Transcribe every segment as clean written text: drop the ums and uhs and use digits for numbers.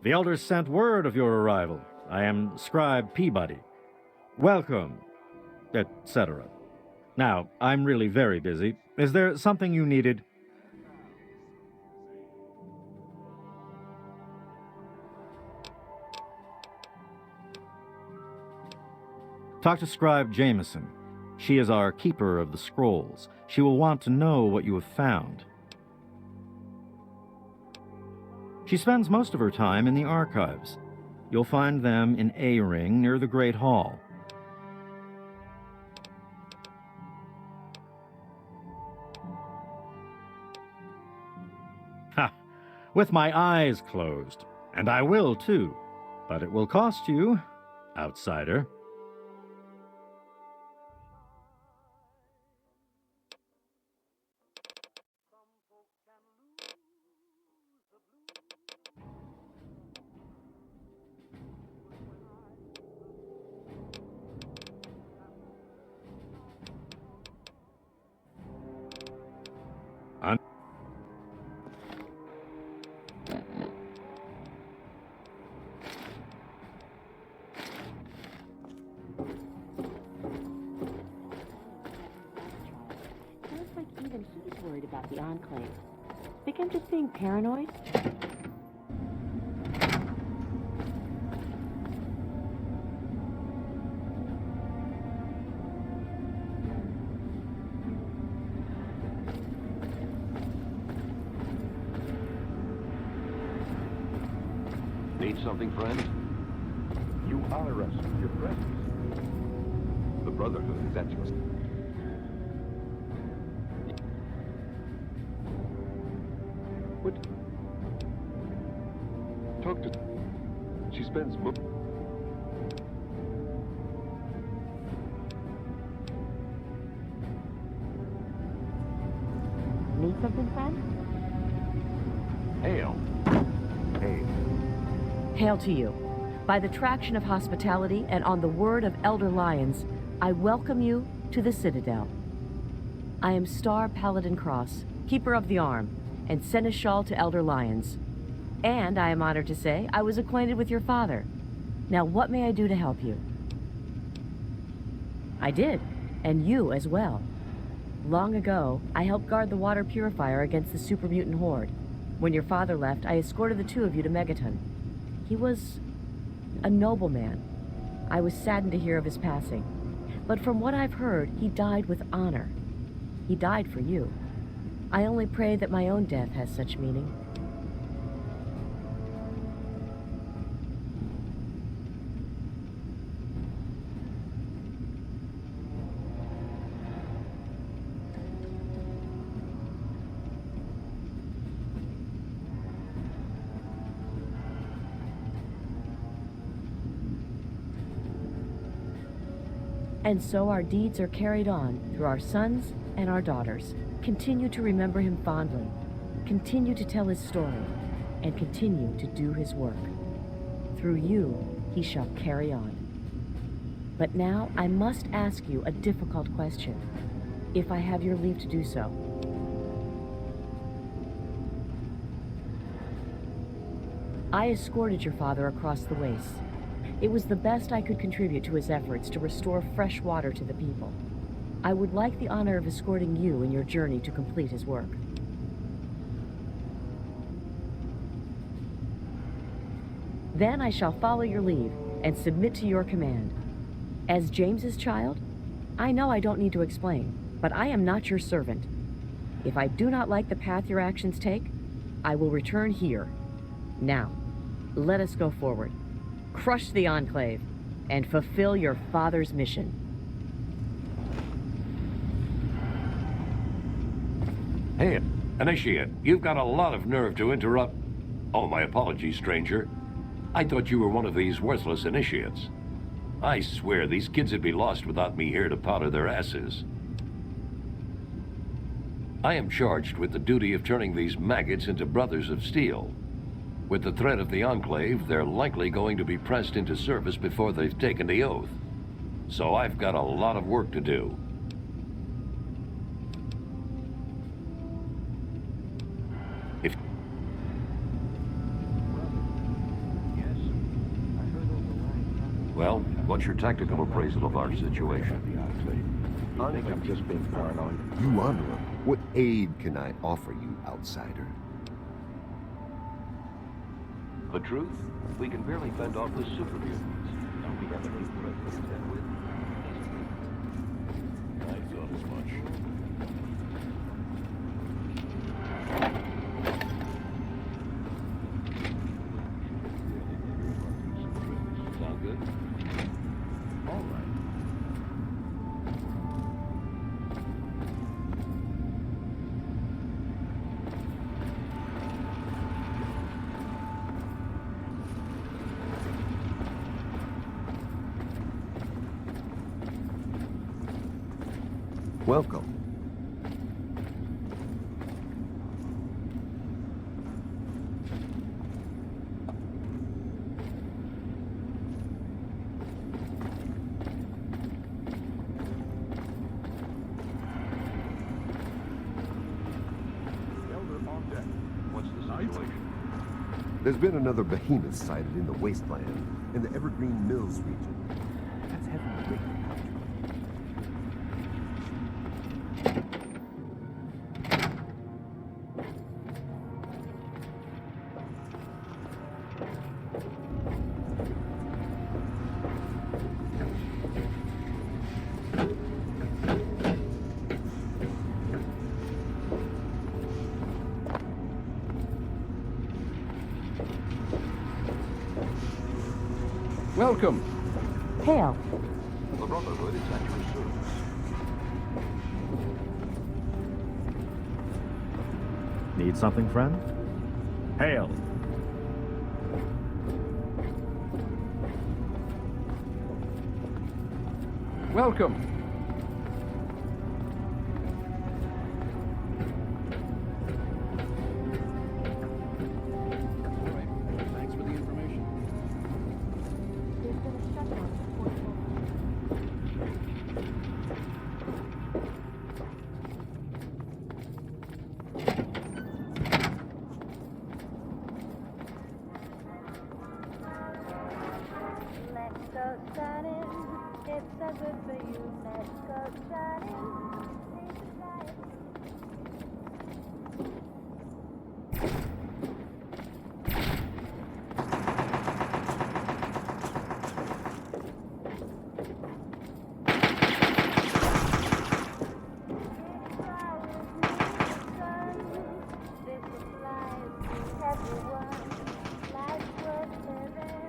The elders sent word of your arrival. I am Scribe Peabody. Welcome, etc. Now, I'm really very busy. Is there something you needed? Talk to Scribe Jameson. She is our keeper of the scrolls. She will want to know what you have found. She spends most of her time in the archives. You'll find them in A Ring near the Great Hall. Ha! With my eyes closed. And I will, too. But it will cost you, outsider. Even he's worried about the Enclave. Think I'm just being paranoid? Need something, friend? You honor us with your presence. The Brotherhood is at your... What? Talk to... She spends... Need something, friend? Hail. Hey, Hail to you. By the traction of hospitality and on the word of Elder Lyons, I welcome you to the Citadel. I am Star Paladin Cross, Keeper of the Arm, and Seneschal to Elder Lyons. And I am honored to say I was acquainted with your father. Now what may I do to help you? I did, and you as well. Long ago, I helped guard the water purifier against the super mutant horde. When your father left, I escorted the two of you to Megaton. He was a noble man. I was saddened to hear of his passing. But from what I've heard, he died with honor. He died for you. I only pray that my own death has such meaning. And so our deeds are carried on through our sons and our daughters. Continue to remember him fondly. Continue to tell his story. And continue to do his work. Through you, he shall carry on. But now I must ask you a difficult question, if I have your leave to do so. I escorted your father across the wastes. It was the best I could contribute to his efforts to restore fresh water to the people. I would like the honor of escorting you in your journey to complete his work. Then I shall follow your lead and submit to your command. As James's child, I know I don't need to explain, but I am not your servant. If I do not like the path your actions take, I will return here. Now, let us go forward. Crush the Enclave, and fulfill your father's mission. Hey, Initiate, you've got a lot of nerve to interrupt... Oh, my apologies, stranger. I thought you were one of these worthless initiates. I swear these kids would be lost without me here to powder their asses. I am charged with the duty of turning these maggots into brothers of steel. With the threat of the Enclave, they're likely going to be pressed into service before they've taken the oath. So I've got a lot of work to do. Well, what's your tactical appraisal of our situation? I think I'm just being paranoid. You honor him. What aid can I offer you, outsider? The truth? We can barely fend off the super mutants. And we have a new threat to contend with. I thought as much. Sound good? All right. Welcome. Elder on deck. What's the situation? There's been another behemoth sighted in the Wasteland, in the Evergreen Mills region. That's heavy weight. Welcome. Hail. The Brotherhood is at your service. Need something, friend? Hail. Welcome. Thanks for the information. Let's go shining. It's so good for you. Let's go shining. This applies to everyone. Life's worth living.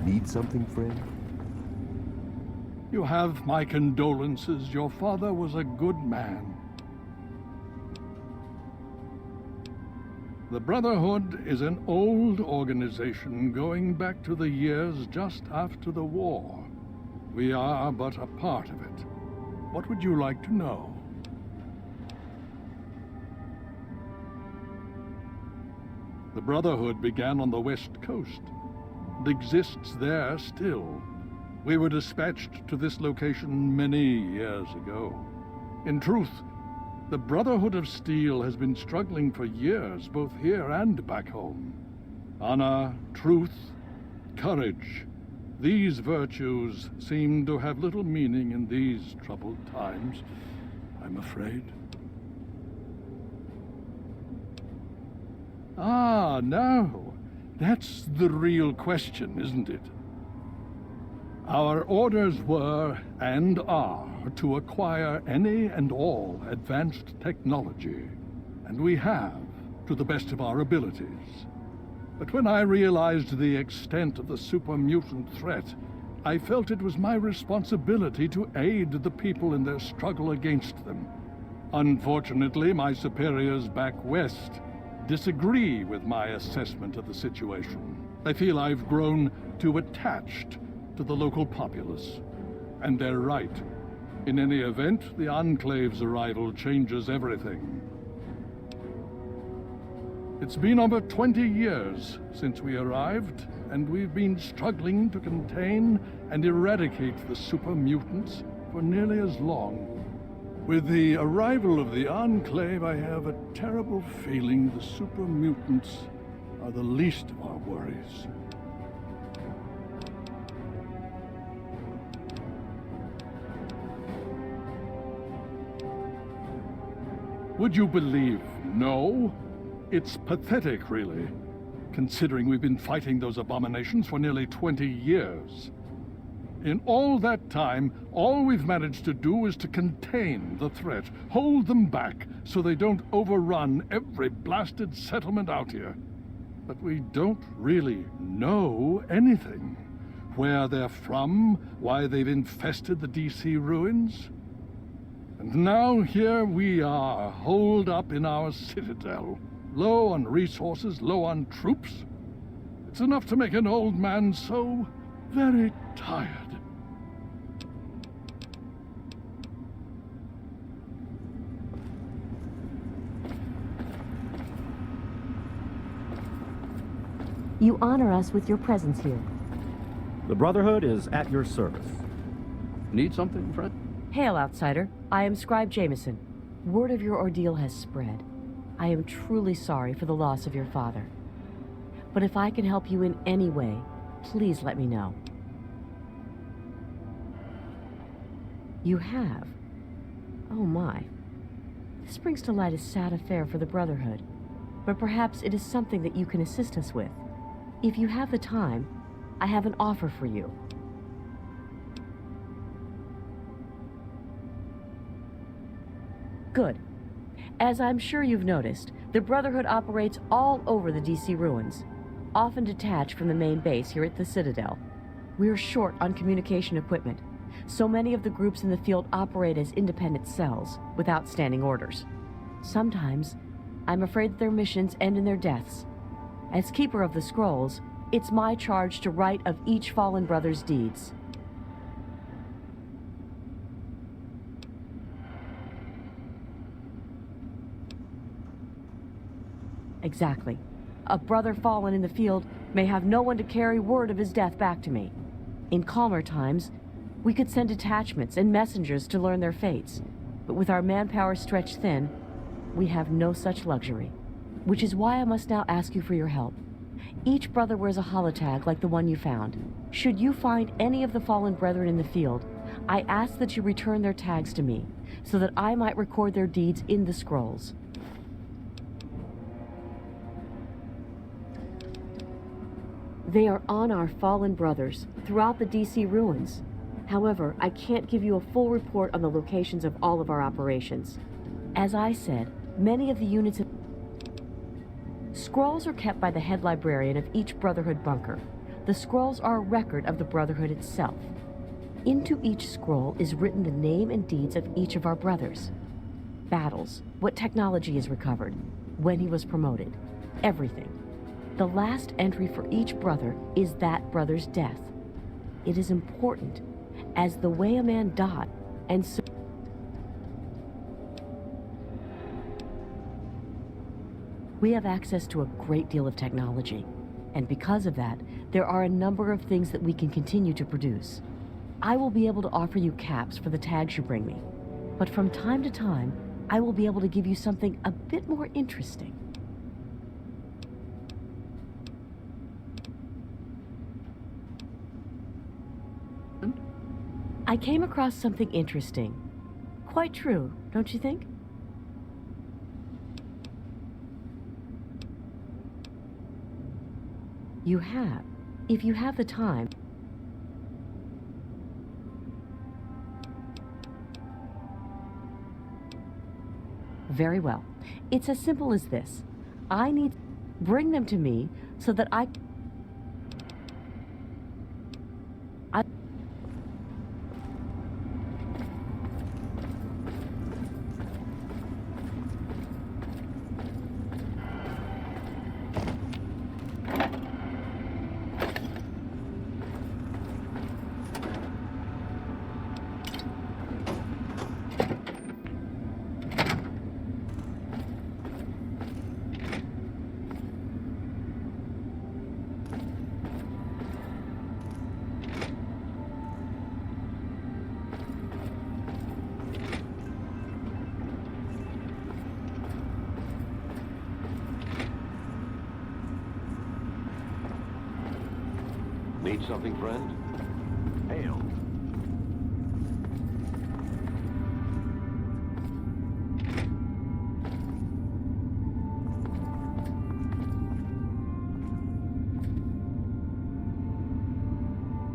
Need something, friend? You have my condolences. Your father was a good man. The Brotherhood is an old organization going back to the years just after the war. We are but a part of it. What would you like to know? The Brotherhood began on the West Coast. It exists there still. We were dispatched to this location many years ago. In truth, the Brotherhood of Steel has been struggling for years, both here and back home. Honor, truth, courage. These virtues seem to have little meaning in these troubled times, I'm afraid. Ah, no. That's the real question, isn't it? Our orders were, and are, to acquire any and all advanced technology. And we have, to the best of our abilities. But when I realized the extent of the super mutant threat, I felt it was my responsibility to aid the people in their struggle against them. Unfortunately, my superiors back west disagree with my assessment of the situation. They feel I've grown too attached to the local populace. And they're right. In any event, the Enclave's arrival changes everything. It's been over 20 years since we arrived, and we've been struggling to contain and eradicate the super mutants for nearly as long. With the arrival of the Enclave, I have a terrible feeling the super mutants are the least of our worries. Would you believe no? It's pathetic, really, considering we've been fighting those abominations for nearly 20 years. In all that time, all we've managed to do is to contain the threat, hold them back so they don't overrun every blasted settlement out here. But we don't really know anything. Where they're from, why they've infested the DC ruins. And now here we are, holed up in our citadel. Low on resources, low on troops. It's enough to make an old man so very tired. You honor us with your presence here. The Brotherhood is at your service. Need something, friend? Hail, outsider. I am Scribe Jameson. Word of your ordeal has spread. I am truly sorry for the loss of your father. But if I can help you in any way, please let me know. You have? Oh my. This brings to light a sad affair for the Brotherhood. But perhaps it is something that you can assist us with. If you have the time, I have an offer for you. Good. As I'm sure you've noticed, the Brotherhood operates all over the DC ruins, often detached from the main base here at the Citadel. We're short on communication equipment, so many of the groups in the field operate as independent cells, without standing orders. Sometimes, I'm afraid that their missions end in their deaths. As Keeper of the Scrolls, it's my charge to write of each fallen brother's deeds. Exactly. A brother fallen in the field may have no one to carry word of his death back to me. In calmer times, we could send detachments and messengers to learn their fates. But with our manpower stretched thin, we have no such luxury. Which is why I must now ask you for your help. Each brother wears a holotag like the one you found. Should you find any of the fallen brethren in the field, I ask that you return their tags to me, so that I might record their deeds in the scrolls. They are on our fallen brothers throughout the DC ruins. However, I can't give you a full report on the locations of all of our operations. As I said, many of the units of scrolls are kept by the head librarian of each Brotherhood bunker. The scrolls are a record of the Brotherhood itself. Into each scroll is written the name and deeds of each of our brothers. Battles, what technology is recovered, when he was promoted, everything. The last entry for each brother is that brother's death. It is important, as the way a man died, and so we have access to a great deal of technology, and because of that, there are a number of things that we can continue to produce. I will be able to offer you caps for the tags you bring me, but from time to time, I will be able to give you something a bit more interesting. I came across something interesting. Quite true, don't you think? You have, if you have the time. Very well. It's as simple as this. Bring them to me so that I something, friend? Hail.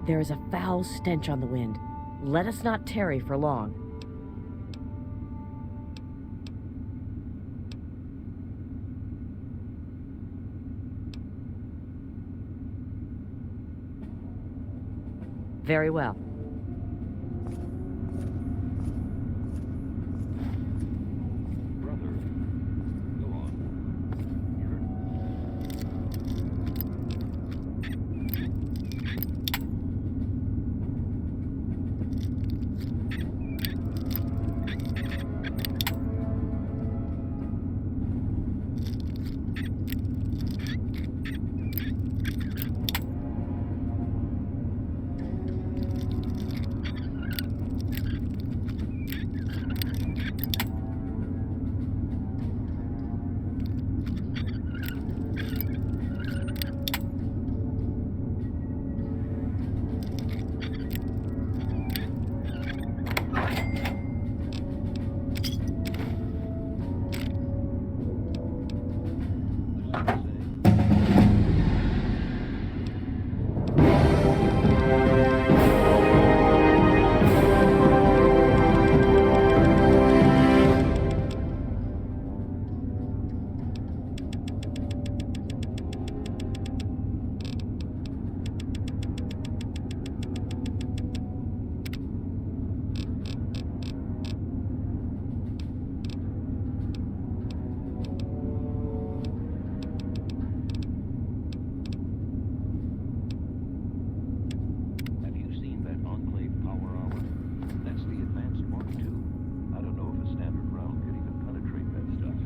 There is a foul stench on the wind. Let us not tarry for long. Very well. Brother, go on. Have you seen that Enclave power armor? That's the advanced Mark II. I don't know if a standard round could even penetrate that stuff.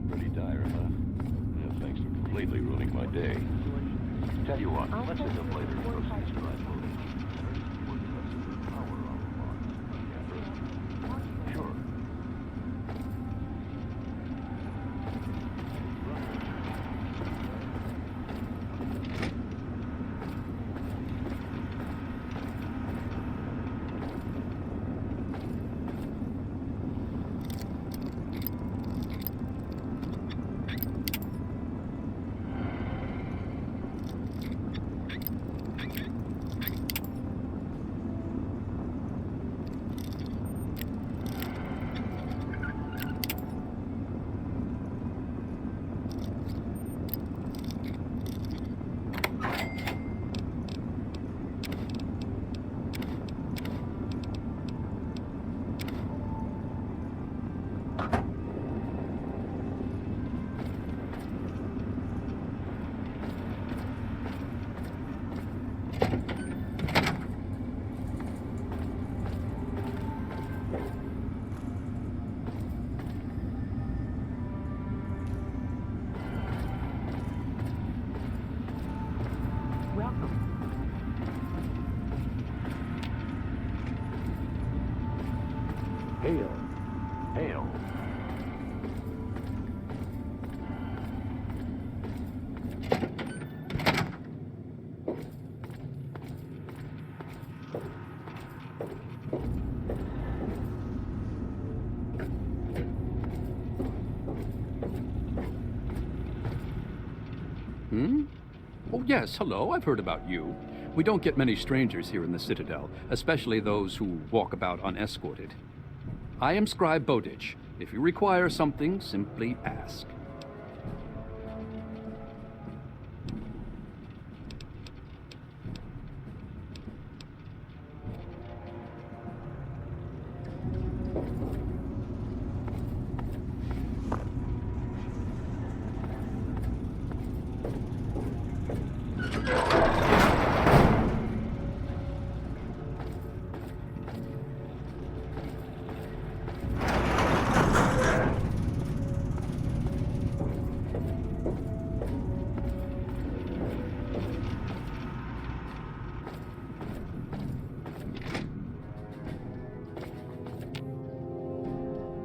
Pretty dire, huh? Yeah, thanks for completely ruining my day. Tell you what, let's end up later and proceed to drive loading. Sure. Hail. Hail. Oh, yes, hello, I've heard about you. We don't get many strangers here in the Citadel, especially those who walk about unescorted. I am Scribe Bowditch. If you require something, simply ask.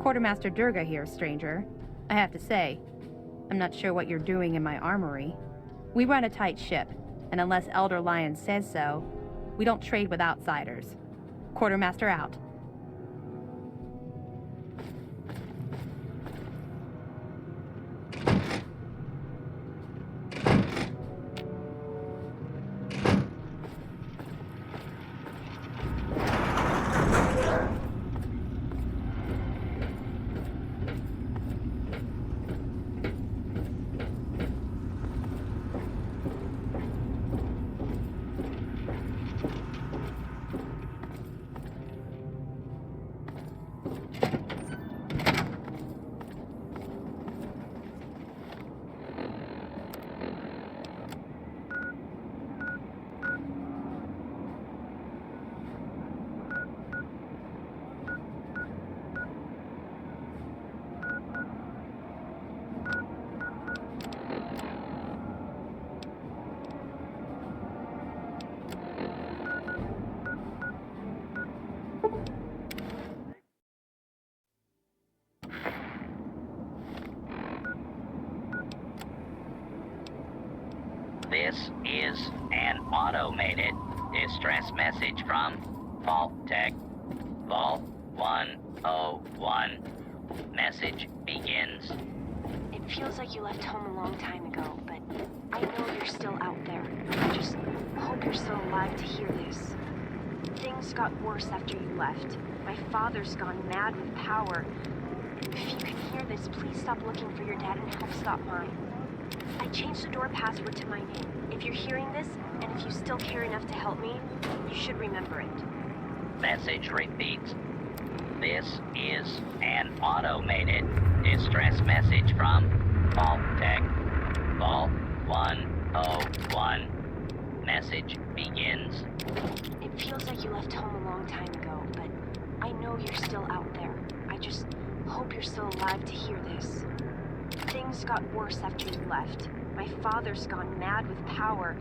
Quartermaster Durga here, stranger. I have to say, I'm not sure what you're doing in my armory. We run a tight ship. And unless Elder Lion says so, we don't trade with outsiders. Quartermaster out. This is an automated distress message from Vault-Tec. Vault 101. Message begins. It feels like you left home a long time ago, but I know you're still out there. I just hope you're still alive to hear this. Things got worse after you left. My father's gone mad with power. If you can hear this, please stop looking for your dad and help stop mine. I changed the door password to my name. If you're hearing this, and if you still care enough to help me, you should remember it. Message repeats. This is an automated distress message from Vault-Tec. Vault 101. Message begins. It feels like you left home a long time ago, but I know you're still out there. I just hope you're still alive to hear this. Things got worse after you left. My father's gone mad with power.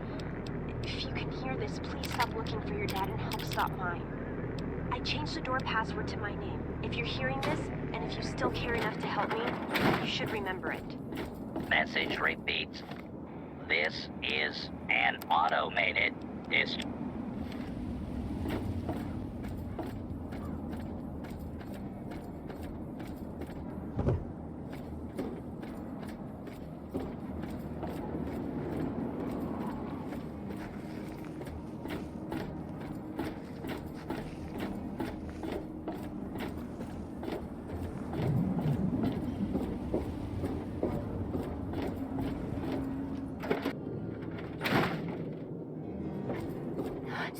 If you can hear this, please stop looking for your dad and help stop mine. I changed the door password to my name. If you're hearing this, and if you still care enough to help me, you should remember it. Message repeats. This is an automated distress.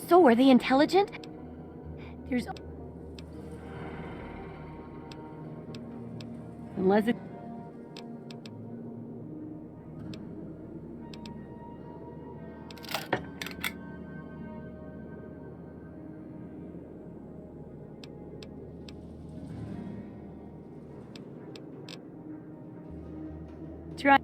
So, are they intelligent? There's... Unless it... Try...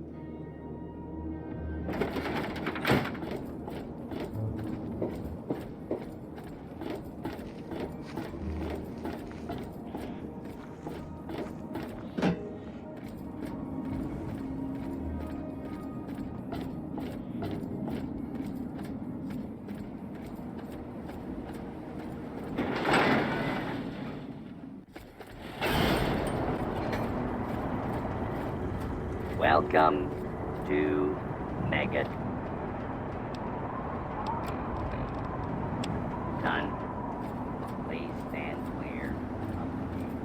Welcome to Megaton. Please stand clear of the gate.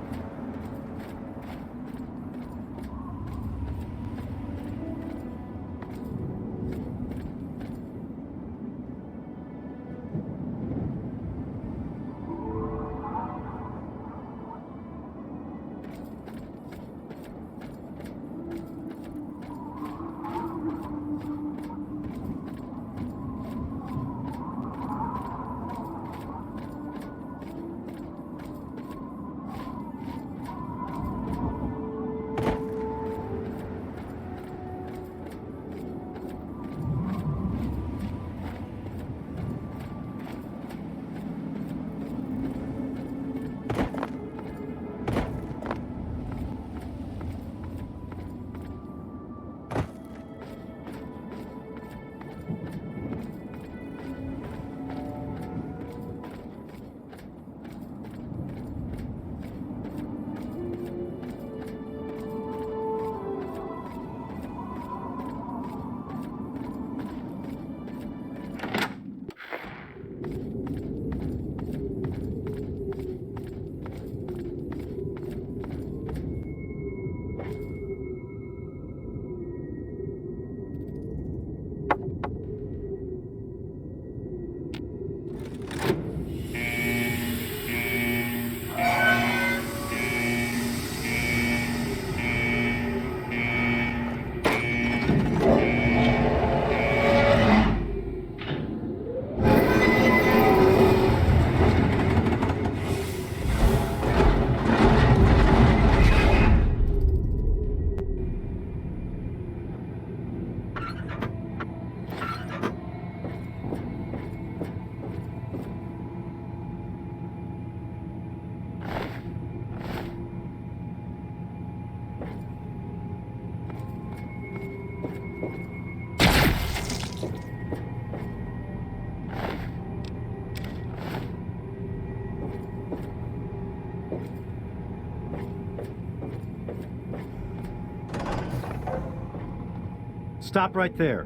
Stop right there.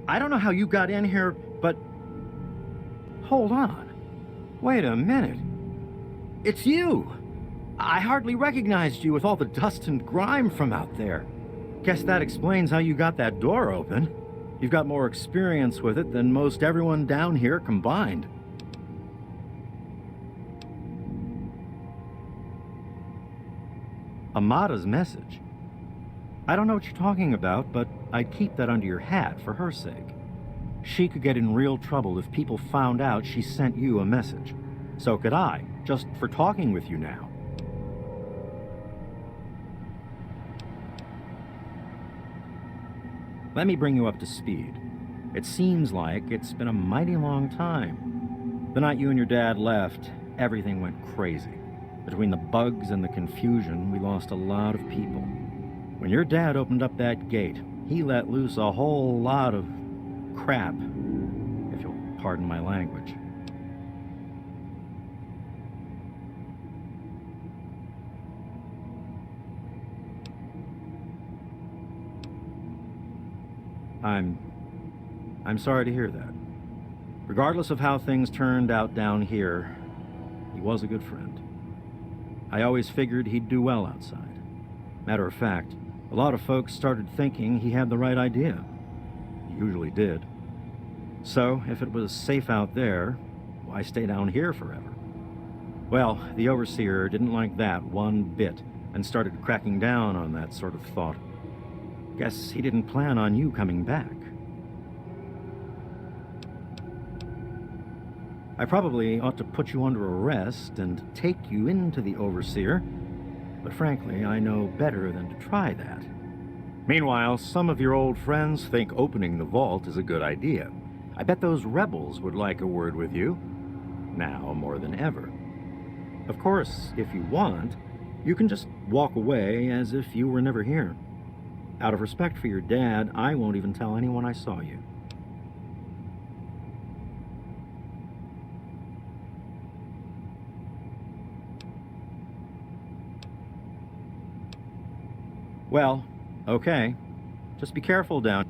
I don't know how you got in here, but... Hold on. Wait a minute. It's you! I hardly recognized you with all the dust and grime from out there. Guess that explains how you got that door open. You've got more experience with it than most everyone down here combined. Amada's message? I don't know what you're talking about, but I'd keep that under your hat for her sake. She could get in real trouble if people found out she sent you a message. So could I, just for talking with you now. Let me bring you up to speed. It seems like it's been a mighty long time. The night you and your dad left, everything went crazy. Between the bugs and the confusion, we lost a lot of people. When your dad opened up that gate, he let loose a whole lot of crap, if you'll pardon my language. I'm sorry to hear that. Regardless of how things turned out down here, he was a good friend. I always figured he'd do well outside. Matter of fact, a lot of folks started thinking he had the right idea. He usually did. So, if it was safe out there, why stay down here forever? Well, the Overseer didn't like that one bit, and started cracking down on that sort of thought. Guess he didn't plan on you coming back. I probably ought to put you under arrest and take you into the Overseer, but frankly, I know better than to try that. Meanwhile, some of your old friends think opening the vault is a good idea. I bet those rebels would like a word with you, now more than ever. Of course, if you want, you can just walk away as if you were never here. Out of respect for your dad, I won't even tell anyone I saw you. Well, okay. Just be careful down.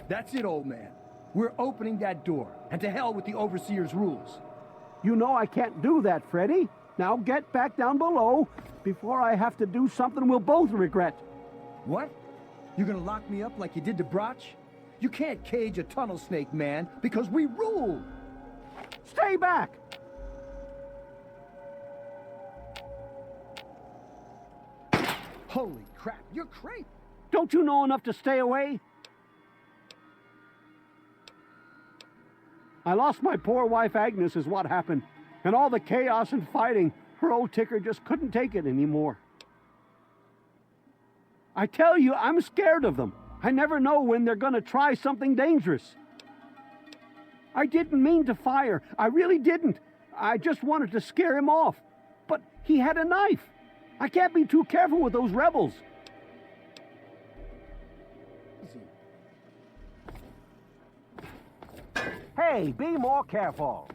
That's it, old man. We're opening that door, and to hell with the Overseer's rules. You know I can't do that, Freddy. Now get back down below before I have to do something we'll both regret. What? You're gonna lock me up like you did to Broch? You can't cage a tunnel snake, man, because we rule! Stay back! Holy crap, you're crazy! Don't you know enough to stay away? I lost my poor wife Agnes is what happened. And all the chaos and fighting, her old ticker just couldn't take it anymore. I tell you, I'm scared of them. I never know when they're gonna try something dangerous. I didn't mean to fire. I really didn't. I just wanted to scare him off. But he had a knife. I can't be too careful with those rebels. Hey, be more careful.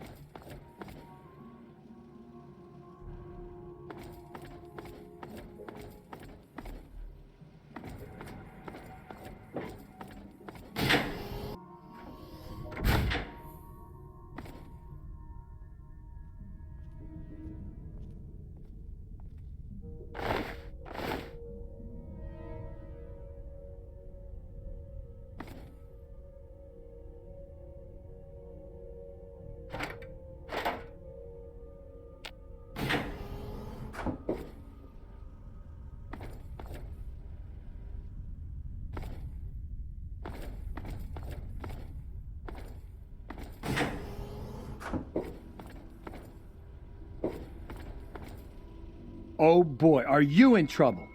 Oh boy, are you in trouble?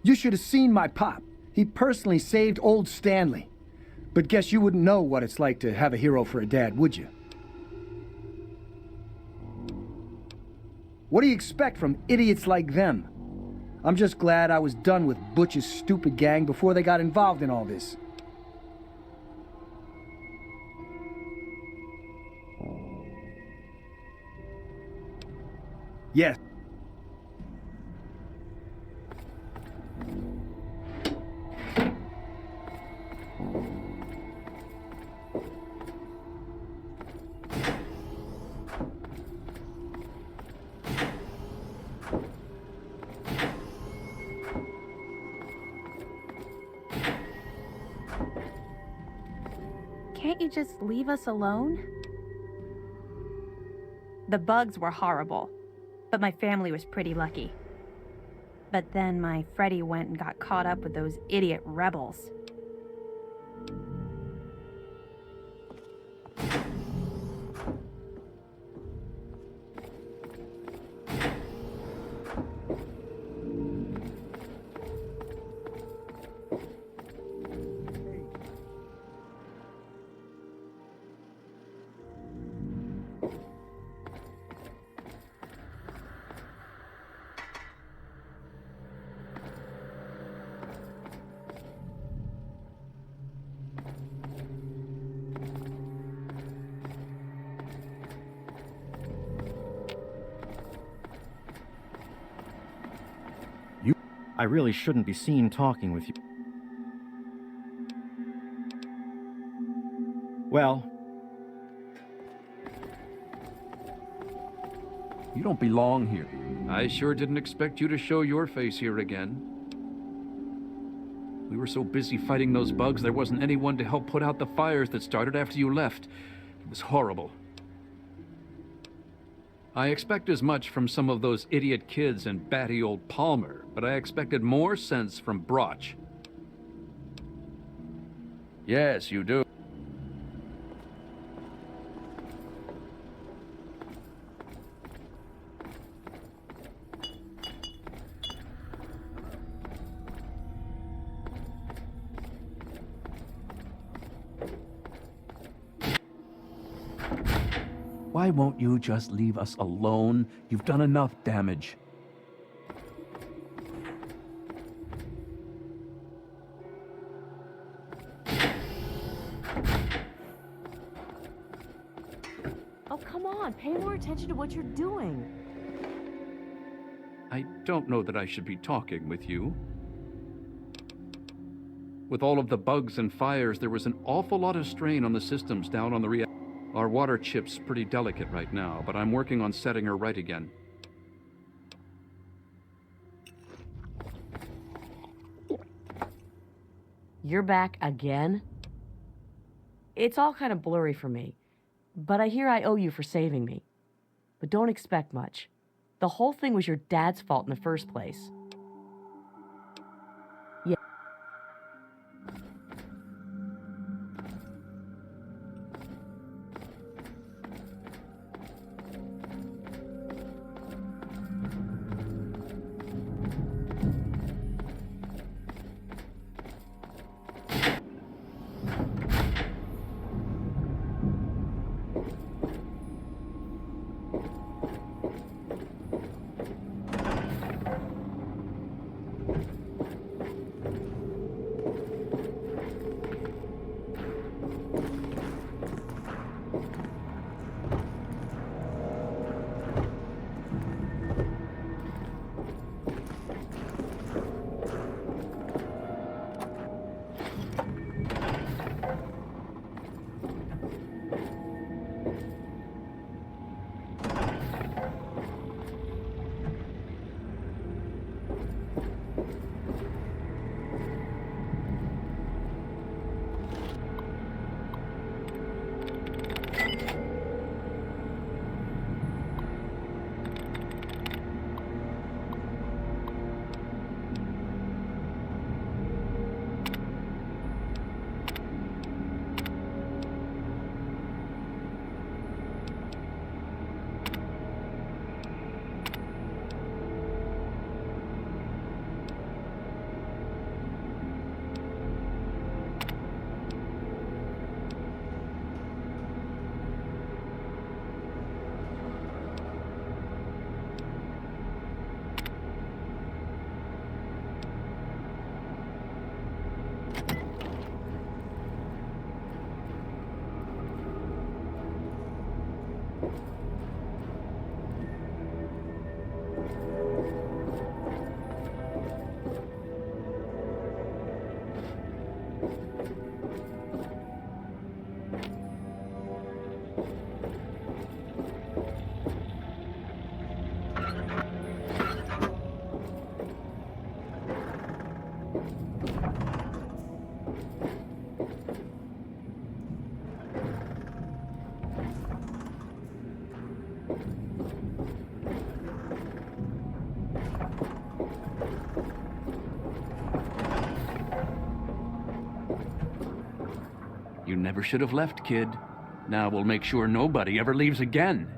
You should have seen my pop. He personally saved old Stanley. But guess you wouldn't know what it's like to have a hero for a dad, would you? What do you expect from idiots like them? I'm just glad I was done with Butch's stupid gang before they got involved in all this. Yes. Can't you just leave us alone? The bugs were horrible, but my family was pretty lucky. But then my Freddy went and got caught up with those idiot rebels. I really shouldn't be seen talking with you. Well, you don't belong here. I sure didn't expect you to show your face here again. We were so busy fighting those bugs, there wasn't anyone to help put out the fires that started after you left. It was horrible. I expect as much from some of those idiot kids and batty old Palmer, but I expected more sense from Broch. Yes, you do. Why won't you just leave us alone? You've done enough damage. Oh, come on. Pay more attention to what you're doing. I don't know that I should be talking with you. With all of the bugs and fires, there was an awful lot of strain on the systems down on the reactor. Our water chip's pretty delicate right now, but I'm working on setting her right again. You're back again? It's all kind of blurry for me, but I hear I owe you for saving me. But don't expect much. The whole thing was your dad's fault in the first place. Yeah. never should have left, kid. Now we'll make sure nobody ever leaves again.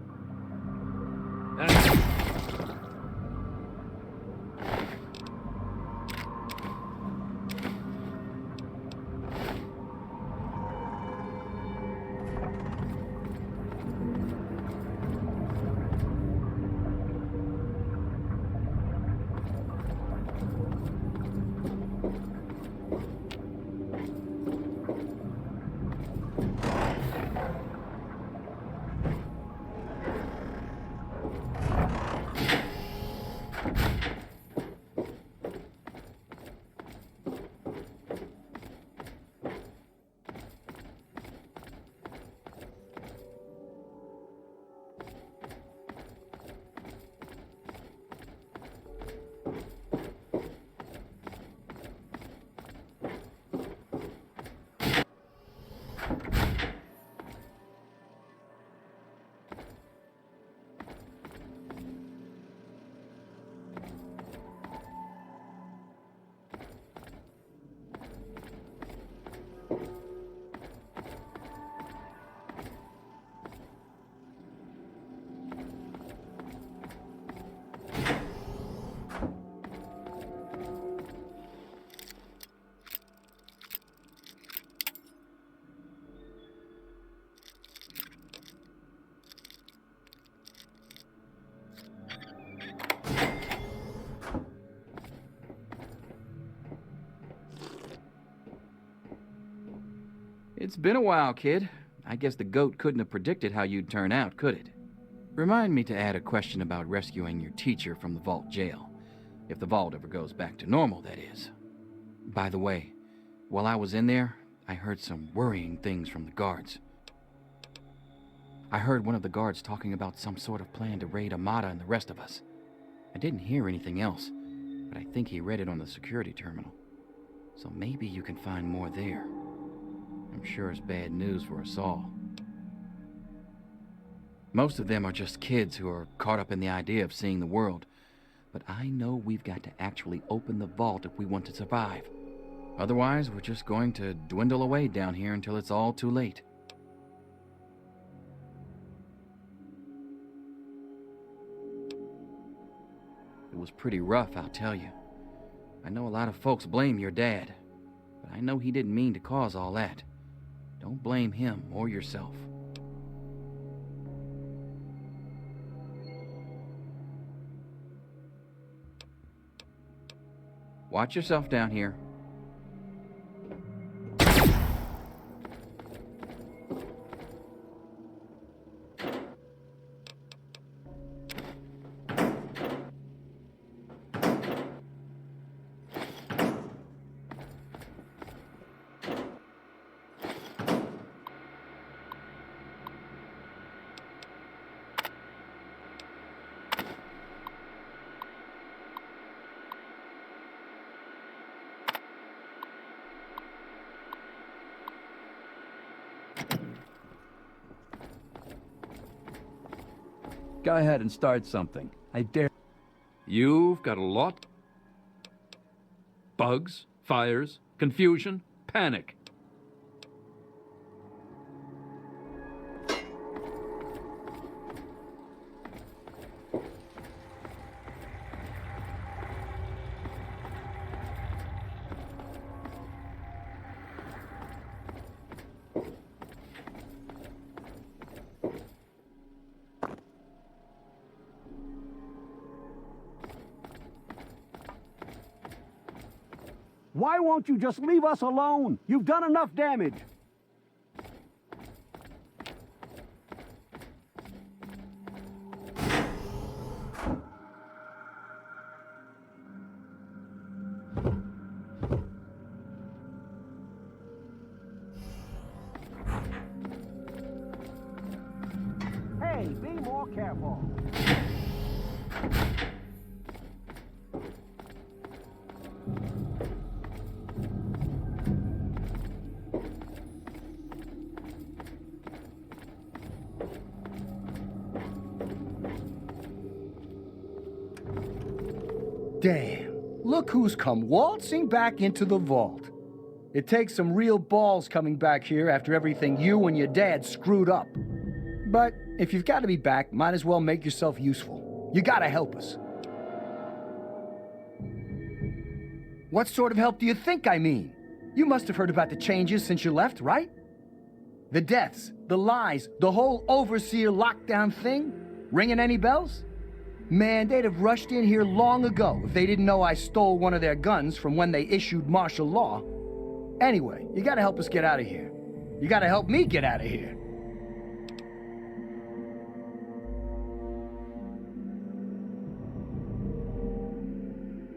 It's been a while, kid. I guess the goat couldn't have predicted how you'd turn out, could it? Remind me to add a question about rescuing your teacher from the vault jail. If the vault ever goes back to normal, that is. By the way, while I was in there, I heard some worrying things from the guards. I heard one of the guards talking about some sort of plan to raid Amada and the rest of us. I didn't hear anything else, but I think he read it on the security terminal. So maybe you can find more there. I'm sure it's bad news for us all. Most of them are just kids who are caught up in the idea of seeing the world. But I know we've got to actually open the vault if we want to survive. Otherwise, we're just going to dwindle away down here until it's all too late. It was pretty rough, I'll tell you. I know a lot of folks blame your dad, but I know he didn't mean to cause all that. Don't blame him or yourself. Watch yourself down here. Go ahead and start something. I dare. You've got a lot. Bugs, fires, confusion, panic. Why won't you just leave us alone? You've done enough damage. Hey, be more careful. Damn, look who's come waltzing back into the vault. It takes some real balls coming back here after everything you and your dad screwed up. But if you've got to be back, might as well make yourself useful. You gotta help us. What sort of help do you think I mean? You must have heard about the changes since you left, right? The deaths, the lies, the whole overseer lockdown thing? Ringing any bells? Man, they'd have rushed in here long ago if they didn't know I stole one of their guns from when they issued martial law. Anyway, you gotta help us get out of here. You gotta help me get out of here.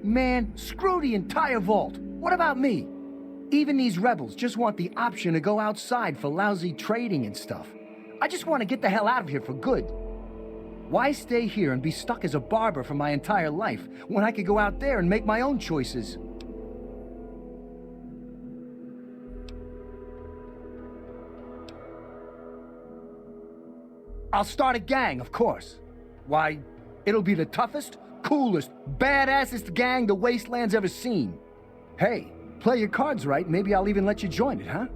Man, screw the entire vault. What about me? Even these rebels just want the option to go outside for lousy trading and stuff. I just want to get the hell out of here for good. Why stay here and be stuck as a barber for my entire life when I could go out there and make my own choices? I'll start a gang, of course. Why, it'll be the toughest, coolest, badassest gang the Wasteland's ever seen. Hey, play your cards right, maybe I'll even let you join it, huh?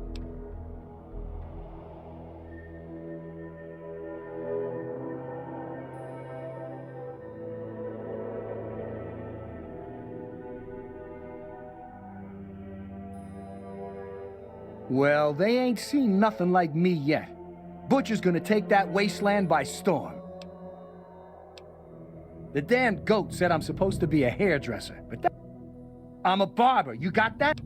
Well, they ain't seen nothing like me yet. Butcher's gonna take that wasteland by storm. The damn goat said I'm supposed to be a hairdresser, but I'm a barber, you got that?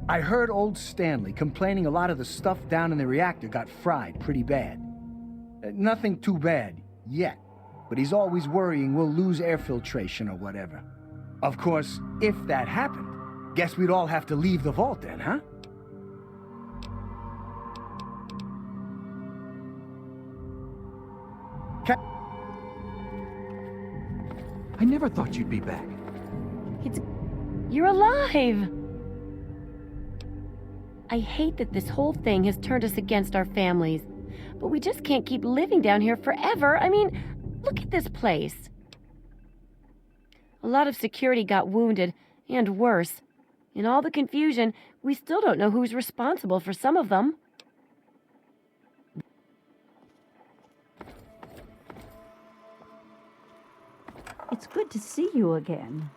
I heard old Stanley complaining a lot of the stuff down in the reactor got fried pretty bad. Nothing too bad, yet. But he's always worrying we'll lose air filtration or whatever. Of course, if that happened, guess we'd all have to leave the vault then, huh? I never thought you'd be back. You're alive! I hate that this whole thing has turned us against our families. But we just can't keep living down here forever. I mean, look at this place. A lot of security got wounded, and worse. In all the confusion, we still don't know who's responsible for some of them. It's good to see you again.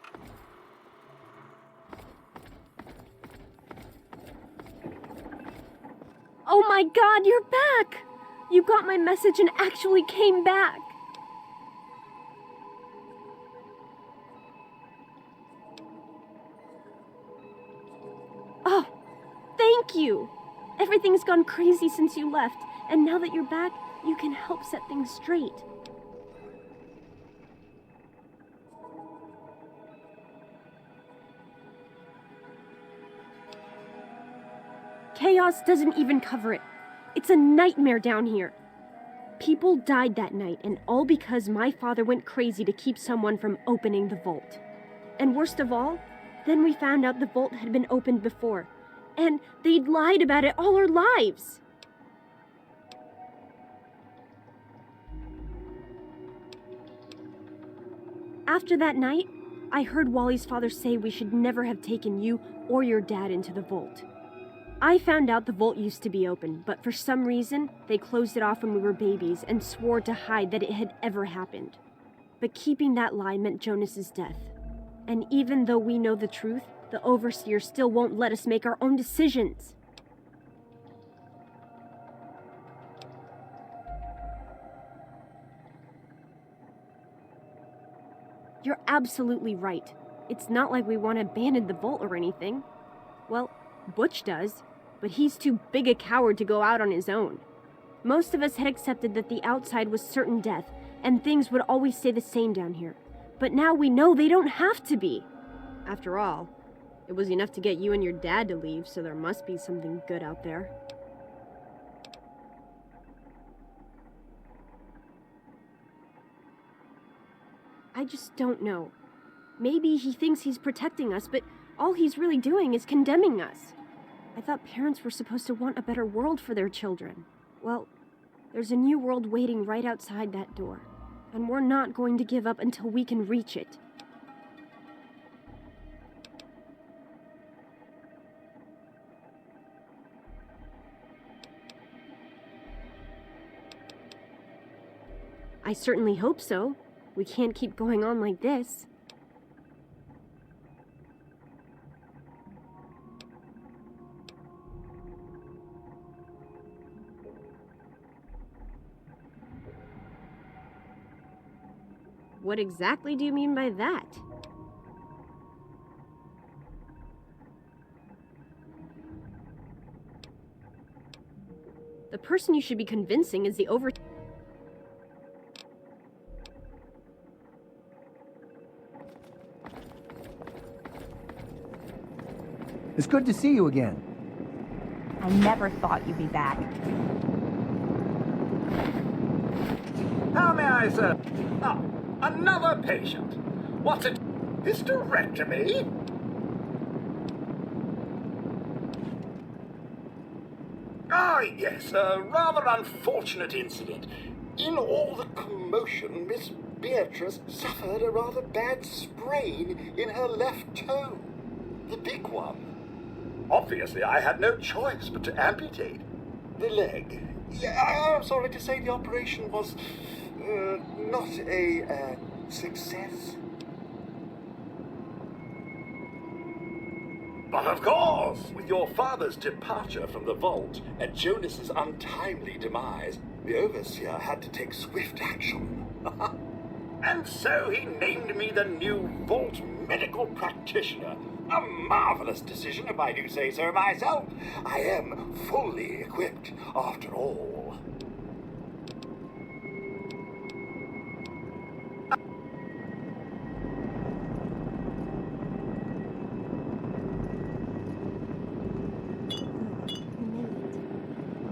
Oh my God, you're back! You got my message and actually came back. Oh, thank you. Everything's gone crazy since you left, and now that you're back, you can help set things straight. Chaos doesn't even cover it. It's a nightmare down here. People died that night, and all because my father went crazy to keep someone from opening the vault. And worst of all, then we found out the vault had been opened before, and they'd lied about it all our lives. After that night, I heard Wally's father say we should never have taken you or your dad into the vault. I found out the vault used to be open, but for some reason, they closed it off when we were babies and swore to hide that it had ever happened. But keeping that lie meant Jonas's death. And even though we know the truth, the Overseer still won't let us make our own decisions. You're absolutely right. It's not like we want to abandon the vault or anything. Well, Butch does. But he's too big a coward to go out on his own. Most of us had accepted that the outside was certain death, and things would always stay the same down here. But now we know they don't have to be. After all, it was enough to get you and your dad to leave, so there must be something good out there. I just don't know. Maybe he thinks he's protecting us, but all he's really doing is condemning us. I thought parents were supposed to want a better world for their children. Well, there's a new world waiting right outside that door. and we're not going to give up until we can reach it. I certainly hope so. We can't keep going on like this. What exactly do you mean by that? The person you should be convincing is the It's good to see you again. I never thought you'd be back. How may I serve? Ah, another patient. What's it? Hysterectomy? Ah, yes, a rather unfortunate incident. In all the commotion, Miss Beatrice suffered a rather bad sprain in her left toe. The big one. Obviously, I had no choice but to amputate the leg. Yeah, I'm sorry to say the operation was not a success. But of course, with your father's departure from the vault and Jonas's untimely demise, the overseer had to take swift action. And so he named me the new Vault medical practitioner. A marvelous decision, if I do say so myself. I am fully equipped, after all.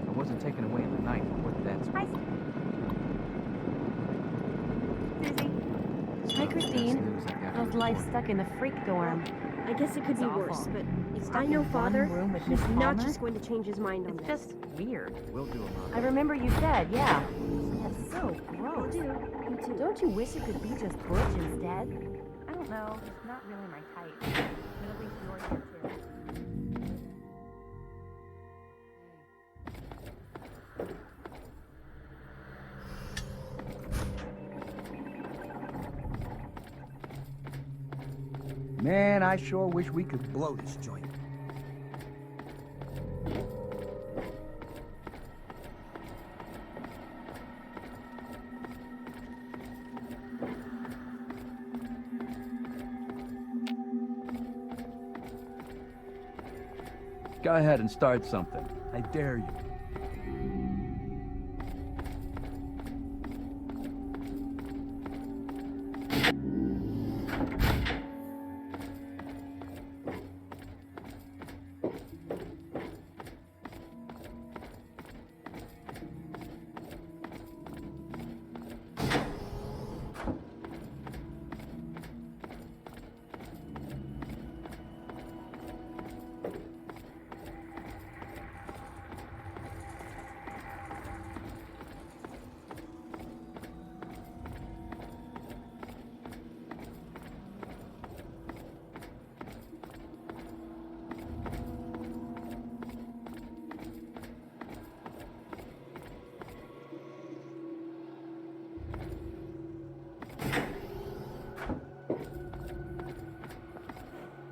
I wasn't taken away in the night. What that's. Hi, Christine. How's life stuck in the freak dorm? I guess it could be worse, but if I know Father, he's not just going to change his mind on this. It's just weird. We'll do a I remember you said, yeah. That's so gross. You too. Don't you wish it could be just Butch instead? I don't know. It's not really my type. But at least yours is too. Man, I sure wish we could blow this joint. Go ahead and start something. I dare you.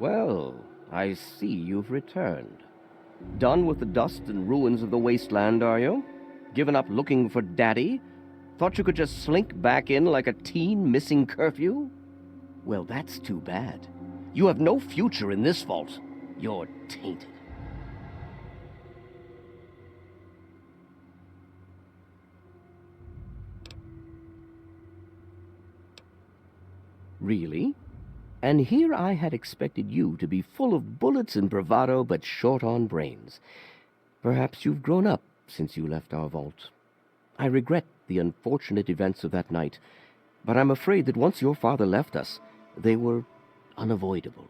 Well, I see you've returned. Done with the dust and ruins of the Wasteland, are you? Given up looking for Daddy? Thought you could just slink back in like a teen missing curfew? Well, that's too bad. You have no future in this vault. You're tainted. Really? And here I had expected you to be full of bullets and bravado, but short on brains. Perhaps you've grown up since you left our vault. I regret the unfortunate events of that night, but I'm afraid that once your father left us, they were unavoidable.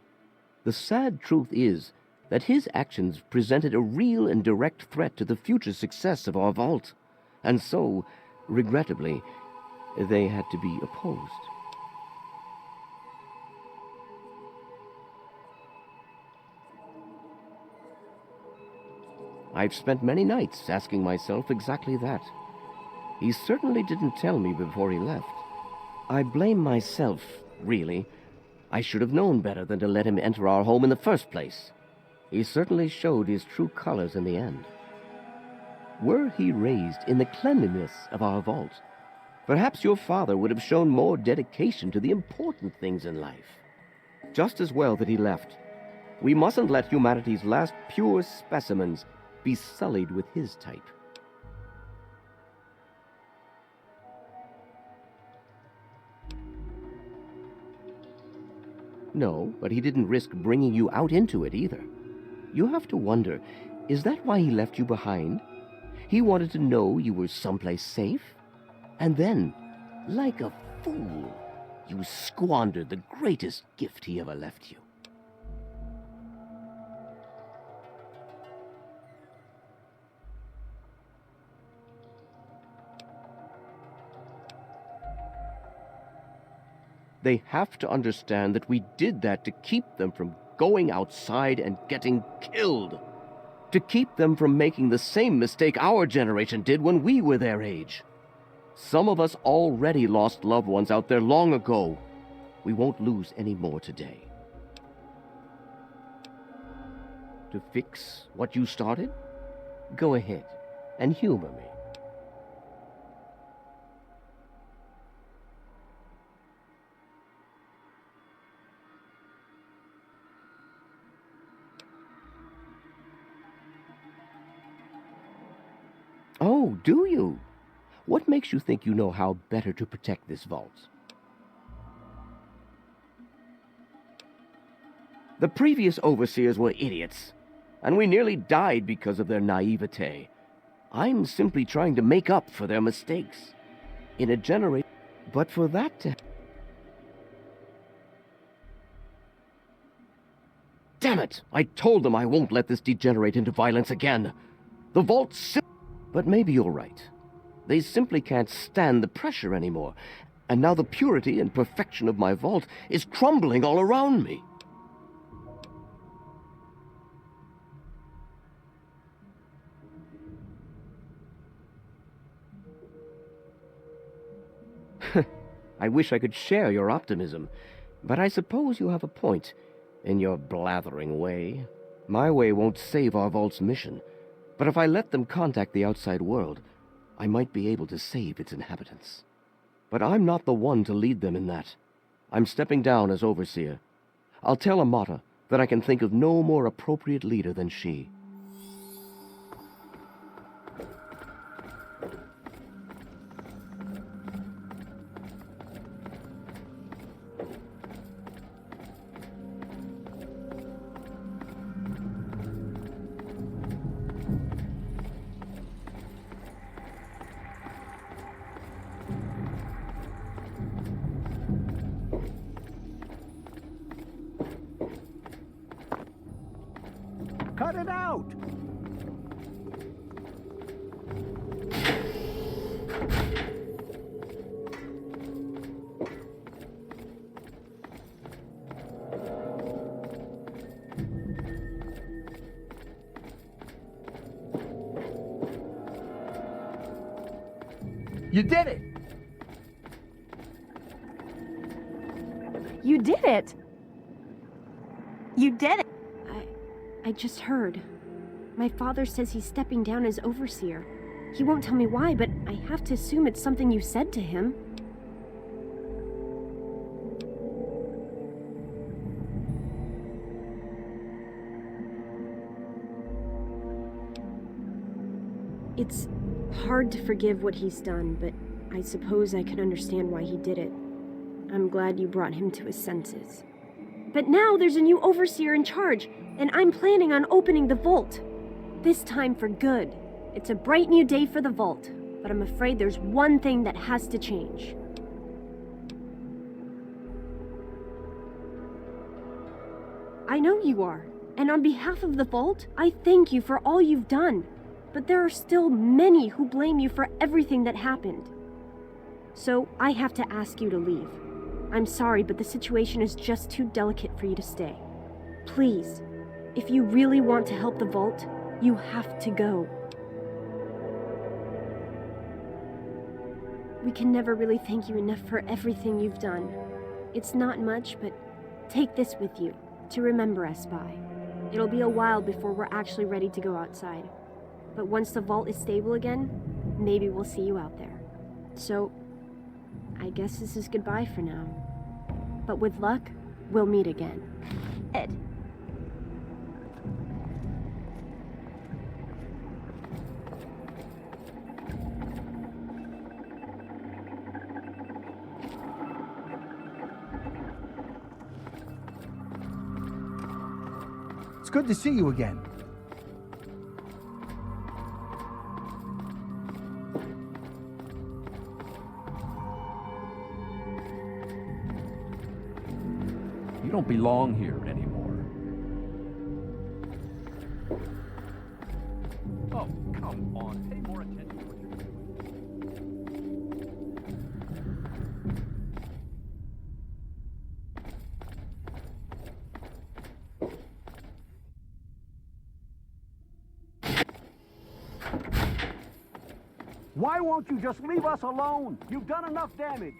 The sad truth is that his actions presented a real and direct threat to the future success of our vault. And so, regrettably, They had to be opposed. I've spent many nights asking myself exactly that. He certainly didn't tell me before he left. I blame myself, really. I should have known better than to let him enter our home in the first place. He certainly showed his true colors in the end. Were he raised in the cleanliness of our vault, perhaps your father would have shown more dedication to the important things in life. Just as well that he left. We mustn't let humanity's last pure specimens be sullied with his type. No, but he didn't risk bringing you out into it either. You have to wonder, is that why he left you behind? He wanted to know you were someplace safe? And then, like a fool, you squandered the greatest gift he ever left you. They have to understand that we did that to keep them from going outside and getting killed. To keep them from making the same mistake our generation did when we were their age. Some of us already lost loved ones out there long ago. We won't lose any more today. To fix what you started? Go ahead and humor me. Oh, do you? What makes you think you know how better to protect this vault? The previous overseers were idiots, and we nearly died because of their naivete. I'm simply trying to make up for their mistakes. In a generation, but for that to... Damn it! I told them I won't let this degenerate into violence again. The vault... But maybe you're right. They simply can't stand the pressure anymore, and now the purity and perfection of my vault is crumbling all around me. I wish I could share your optimism, but I suppose you have a point in your blathering way. My way won't save our vault's mission. But if I let them contact the outside world, I might be able to save its inhabitants. But I'm not the one to lead them in that. I'm stepping down as overseer. I'll tell Amata that I can think of no more appropriate leader than she. Cut it out! You did it! You did it! You did it! I just heard. My father says he's stepping down as overseer. He won't tell me why, but I have to assume it's something you said to him. It's hard to forgive what he's done, but I suppose I can understand why he did it. I'm glad you brought him to his senses. But now there's a new overseer in charge, and I'm planning on opening the vault. This time for good. It's a bright new day for the vault, but I'm afraid there's one thing that has to change. I know you are, and on behalf of the vault, I thank you for all you've done. But there are still many who blame you for everything that happened. So I have to ask you to leave. I'm sorry, but the situation is just too delicate for you to stay. Please, if you really want to help the Vault, you have to go. We can never really thank you enough for everything you've done. It's not much, but take this with you to remember us by. It'll be a while before we're actually ready to go outside. But once the Vault is stable again, maybe we'll see you out there. So, I guess this is goodbye for now. But with luck, we'll meet again. Ed. It's good to see you again. You don't belong here anymore. Oh, come on. Pay more attention to what you're doing. Why won't you just leave us alone? You've done enough damage.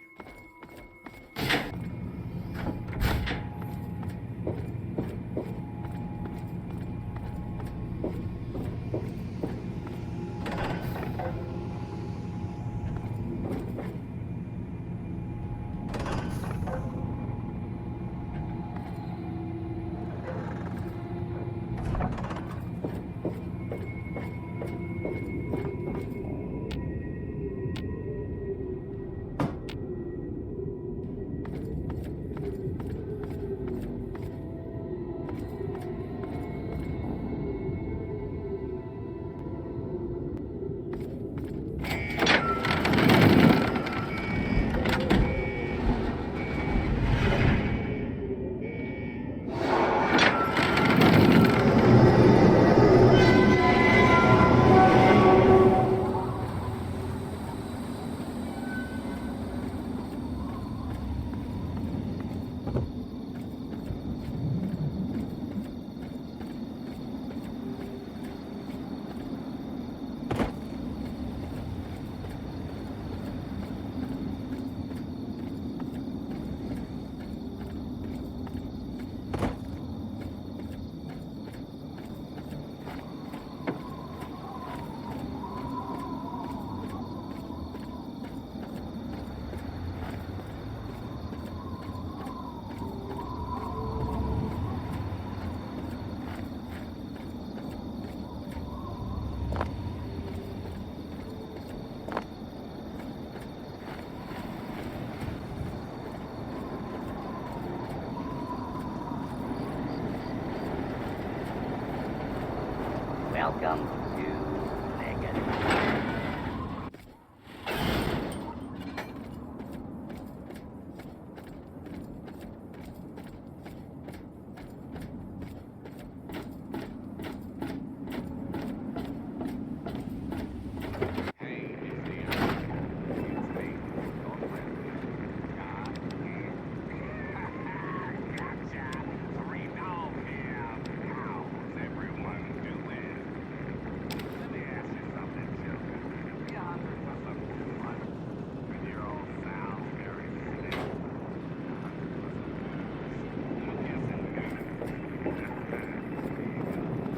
Welcome to Megan.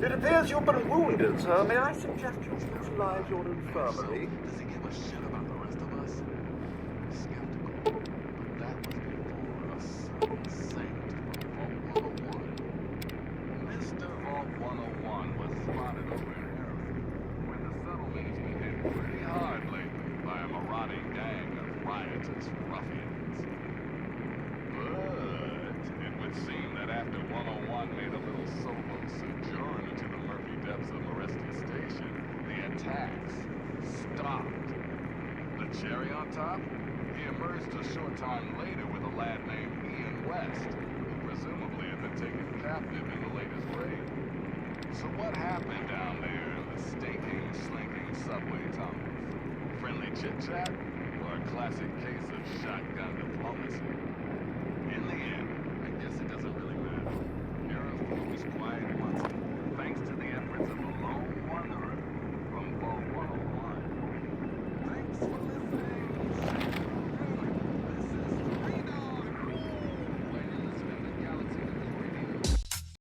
It appears you've been wounded, sir. May I suggest you utilize your infirmary? Does he give a shit about the rest of us? Skeptical. But that was before a certain saint from Vault 101. Mr. Vault 101 was spotted over in Harrison when the settlement's been hit pretty hard lately by a marauding gang of riotous ruffians. But it would seem that after 101 made a little solo sojourn into the murky depths of Moresty Station, the attacks stopped. The cherry on top? He emerged a short time later with a lad named Ian West, who presumably had been taken captive in the latest raid. So what happened down there in the stinking, slinking subway tunnels? Friendly chit-chat? Or classic case of shotgun diplomacy.